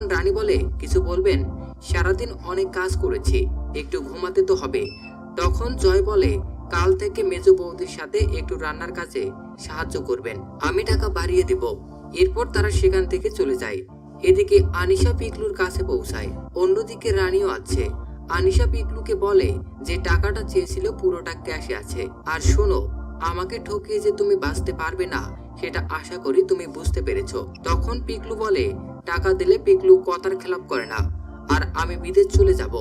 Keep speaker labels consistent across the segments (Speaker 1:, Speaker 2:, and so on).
Speaker 1: রানী বলে, কিছু বলবেন? সারাদিন অনেক কাজ করেছি, একটু ঘুমাতে তো হবে। তখন জয় বলে, কাল থেকে মেজো বৌদির সাথে একটু রান্নার কাজে সাহায্য করবেন, আমি টাকা বাড়িয়ে দেব। এরপর তারা সেখান থেকে চলে যায়। এদিকে আনিশা পিকলুর কাছে পৌঁছায়। অন্যদিকে রানীও আছে। আনিশা পিকলুকে বলে যে টাকাটা চেয়েছিল পুরোটা ক্যাশে আছে। আর শোনো, আমাকে ঠকিয়ে যে তুমি বাঁচতে পারবে না সেটা আশা করি তুমি বুঝতে পেরেছো। তখন পিকলু বলে, টাকা দিলে পিকলু কথার খেলাপ করে না, আর আমি বিদেশ চলে যাব।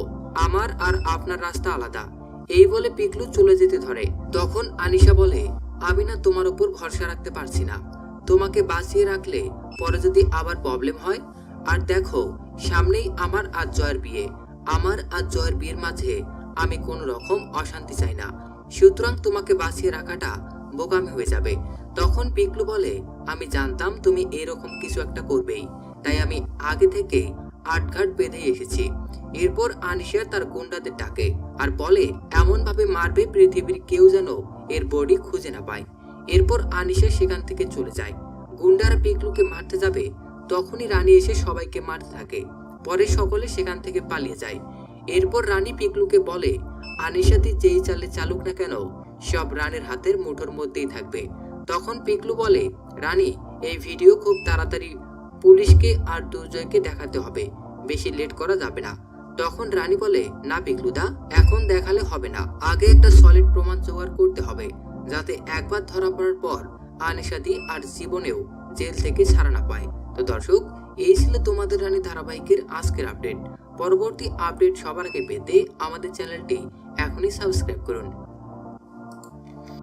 Speaker 1: আমার আর আপনার রাস্তা আলাদা। এই বলে পিকলু চলে যেতে ধরে। তখন আনিশা বলে, আমি না তোমার উপর ভরসা রাখতে পারছি না। তোমাকে বাঁচিয়ে রাখলে পরে যদি আবার প্রবলেম হয়। আর দেখো, সামনেই আমার আর জয়ের বিয়ে। আমার আর জয়ের বিয়ের মাঝে আমি কোন রকম অশান্তি চাই না। সুতরাং তোমাকে বাঁচিয়ে রাখাটা বোকামি হয়ে যাবে। তখন পিকলু বলে, আমি জানতাম তুমি এরকম কিছু একটা করবেই, তাই আমি আগে থেকে আটঘাট বেঁধে এসেছি। এরপর আনিশা তার গুন্ডাদের ডাকে আর বলে, এমন ভাবে মারবে পৃথিবীর কেউ যেন এর বডি খুঁজে না পায়। এরপর আনিশা সেখান থেকে চলে যায়। গুন্ডারা পিকলুকে মারতে যাবে, তখনই রানী এসে সবাইকে মারতে থাকে। পরে সকলে সেখান থেকে পালিয়ে যায়। এরপর রানী পিকলুকে বলে, আনিশাতি যেই চালে চালুক না কেন, সব রানীর হাতের মুঠোর মধ্যেই থাকবে। তখন পিকলু বলে, রানী, এই ভিডিও খুব তাড়াতাড়ি পুলিশকে আর দুর্জয়কে দেখাতে হবে, বেশি লেট করা যাবে না। তখন রানী বলে, না পিকলুদা, এখন দেখালে হবে না, আগে একটা সলিড প্রমাণ জোগাড় করতে হবে, যাতে একবার ধরা পড়ার পর আনিশাদি আর জীবনেও জেল থেকে ছাড়া না পায়। তো দর্শক, এই ছিল তোমাদের রানী ধারাবাহিকের আজকের আপডেট। পরবর্তী আপডেট সবার আগে পেতে আমাদের চ্যানেলটি এখনই সাবস্ক্রাইব করুন।